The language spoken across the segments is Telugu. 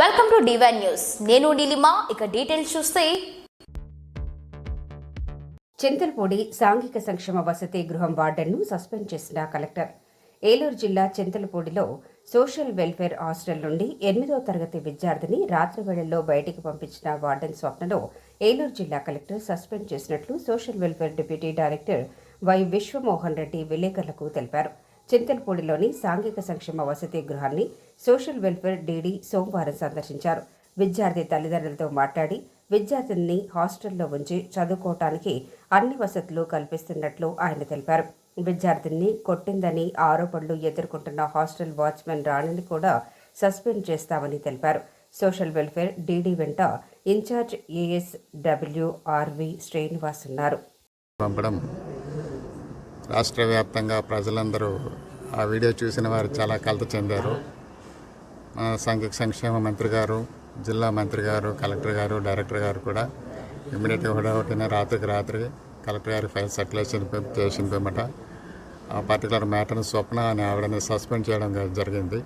Welcome to divine news. నేను నీలిమా. ఇక డీటెయిల్స్ చూస్తే చింతలపూడి సాంఘిక సంక్షేమ వసతి గృహం వార్డెన్ను సస్పెండ్ చేసిన కలెక్టర్. ఏలూరు జిల్లా చింతలపూడిలో సోషల్ వెల్ఫేర్ హాస్టల్ నుండి 8వ తరగతి విద్యార్థిని రాత్రి వేళల్లో బయటికి పంపించిన వార్డెన్ స్వప్నను ఏలూరు జిల్లా కలెక్టర్ సస్పెండ్ చేసినట్లు social welfare deputy director why Vishwamohan Reddy విలేకరులకు తెలిపారు. చింతలపూడిలోని సాంఘిక సంక్షేమ వసతి గృహాన్ని సోషల్ వెల్ఫేర్ డీడీ సోమవారం సందర్శించారు. విద్యార్థి తల్లిదండ్రులతో మాట్లాడి విద్యార్థిని హాస్టల్లో ఉంచి చదువుకోవటానికి అన్ని వసతులు కల్పిస్తున్నట్లు ఆయన తెలిపారు. విద్యార్థిని కొట్టిందని ఆరోపణలు ఎదుర్కొంటున్న హాస్టల్ వాచ్మెన్ రాణిని కూడా సస్పెండ్ చేస్తామని తెలిపారు. సోషల్ వెల్ఫేర్ డీడీ వెంట ఇన్ఛార్జ్ ఏఎస్డబ్ల్యూఆర్వి శ్రీనివాస్ ఉన్నారు. రాష్ట్ర వ్యాప్తంగా ప్రజలందరూ ఆ వీడియో చూసిన వారు చాలా కలత చెందారు. సాంఘిక సంక్షేమ మంత్రి గారు, జిల్లా మంత్రి గారు, కలెక్టర్ గారు, డైరెక్టర్ గారు కూడా ఇమ్మీడియట్గా హుటాహుటిన రాత్రి కలెక్టర్ గారి ఫైల్ సర్క్యులేషన్ చేసిన పిమ్మట ఆ పర్టికులర్ మ్యాటర్ను స్వప్న అనే ఆవిడని సస్పెండ్ చేయడం జరిగింది.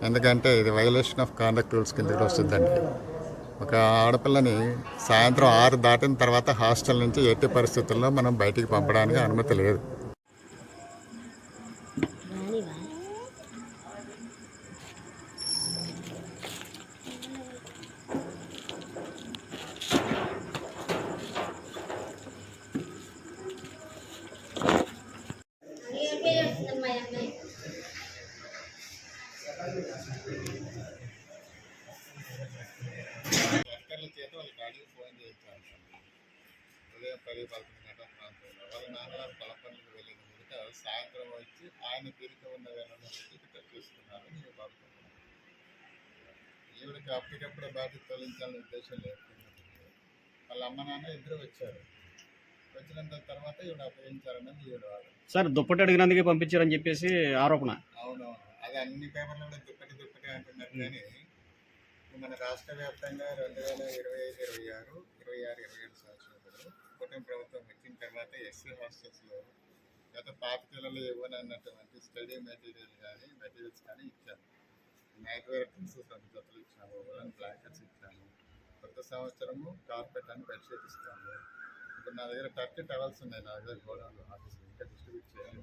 ఎందుకంటే ఇది వైలేషన్ ఆఫ్ కాండక్ట్ రూల్స్ కిందకి వస్తుందండి. ఒక ఆడపిల్లని సాయంత్రం 6 దాటిన తర్వాత హాస్టల్ నుంచి ఎట్టి పరిస్థితుల్లో మనం బయటికి పంపడానికి అనుమతి లేదు. ఫోన్ చేయించారు. ఉదయం 10-11 గంటల ప్రాంతంలో వాళ్ళ నాన్నగారు పొలపల్లికి వెళ్ళిన ముందుగా సాయంత్రం వచ్చి ఆయన తిరిగి ఉన్న వేళలో టికెట్ తీసుకున్నారు. నేను బాగుతున్నాను. ఈవిడికి అప్పటికప్పుడు బాధ్యత తొలగించాలనే ఉద్దేశం లేదు. వాళ్ళ అమ్మ నాన్న ఇద్దరు వచ్చారు. వచ్చిన తర్వాత ఈవిడ అప్పగించారన్నది ఈవిడ వాడు. సార్ దుప్పటి అడిగినందుకే పంపించారని చెప్పేసి ఆరోపణ. అవునవును, అది అన్ని పేపర్లో కూడా దుప్పటి అంటున్నారు. కానీ మన రాష్ట్ర వ్యాప్తంగా 2025, 26, 27 సంవత్సరాలు కూటమి ప్రభుత్వం వచ్చిన తర్వాత ఎస్సీ హాస్టల్స్లో గత 5 పిల్లలు ఇవ్వనన్నటువంటి స్టడీ మెటీరియల్స్ కానీ ఇచ్చాము. నైట్ వేర్ డ్రెస్సెస్ 2 జతలు ఇచ్చాము. ఉలన్ బ్లాంకెట్స్ ఇచ్చాము. కొత్త సంవత్సరము కార్పెట్ అని బెడ్షీట్ ఇస్తాము. ఇప్పుడు నా దగ్గర 30 టవల్స్ ఉన్నాయి. నా దగ్గర గోడౌన్లో ఆఫీస్లో ఇంకా డిస్ట్రిబ్యూట్ చేయాలి.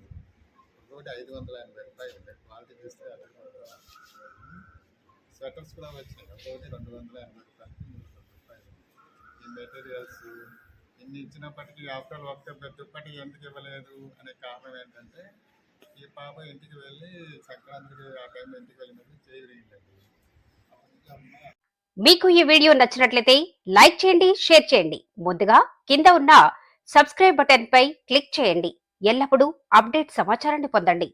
ఒకటి 580 రూపాయలు క్వాలిటీ చేస్తే అది స్వెటర్స్ కూడా వచ్చినాయి. ఒకటి 280 రూపాయలకి 300 రూపాయలు. ఈ మెటీరియల్స్ ఇన్ని ఇచ్చినప్పటికీ ఆఫ్టర్ ఒక్క దుప్పటి ఎందుకు ఇవ్వలేదు అనే కారణం ఏంటంటే ఈ పాప ఇంటికి వెళ్ళి సంక్రాంతికి ఆ టైంలో ఇంటికి వెళ్ళినప్పుడు చేయలేదు. మీకు ఈ వీడియో నచ్చినట్లయితే లైక్ చేయండి, షేర్ చేయండి. ముందుగా కింద ఉన్న సబ్స్క్రైబ్ బటన్ పై క్లిక్ చేయండి. ఎల్లప్పుడూ అప్డేట్ సమాచారాన్ని పొందండి.